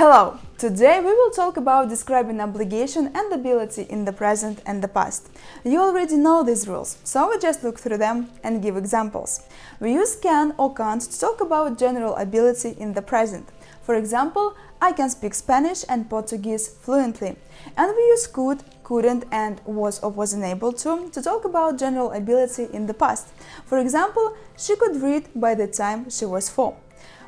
Hello! Today we will talk about describing obligation and ability in the present and the past. You already know these rules, so we just look through them and give examples. We use can or can't to talk about general ability in the present. For example, I can speak Spanish and Portuguese fluently. And we use could, couldn't and was or wasn't able to talk about general ability in the past. For example, she could read by the time she was 4.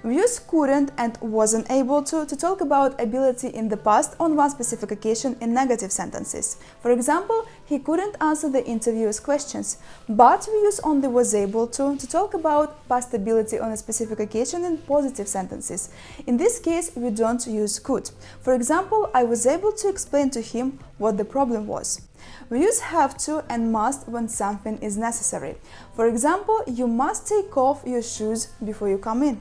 We use couldn't and wasn't able to talk about ability in the past on one specific occasion in negative sentences. For example, he couldn't answer the interviewer's questions. But we use only was able to talk about past ability on a specific occasion in positive sentences. In this case, we don't use could. For example, I was able to explain to him what the problem was. We use have to and must when something is necessary. For example, you must take off your shoes before you come in.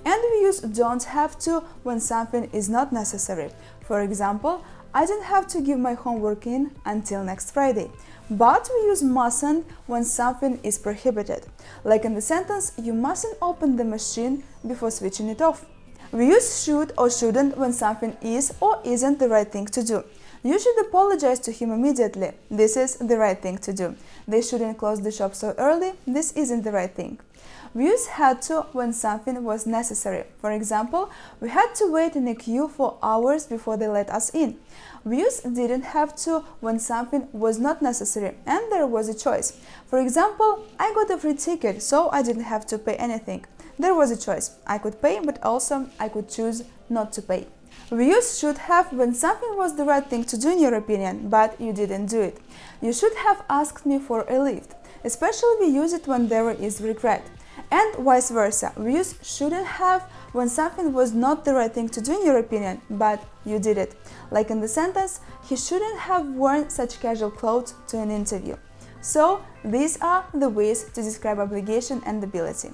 And we use don't have to when something is not necessary. For example, I don't have to give my homework in until next Friday. But we use mustn't when something is prohibited. Like in the sentence, you mustn't open the machine before switching it off. We use should or shouldn't when something is or isn't the right thing to do. You should apologize to him immediately. This is the right thing to do. They shouldn't close the shop so early. This isn't the right thing. We use had to when something was necessary. For example, we had to wait in a queue for hours before they let us in. We use didn't have to when something was not necessary and there was a choice. For example, I got a free ticket, so I didn't have to pay anything. There was a choice. I could pay, but also I could choose not to pay. We use should have when something was the right thing to do in your opinion, but you didn't do it. You should have asked me for a lift. Especially we use it when there is regret. And vice versa, we use shouldn't have when something was not the right thing to do in your opinion, but you did it. Like in the sentence, he shouldn't have worn such casual clothes to an interview. So, these are the ways to describe obligation and ability.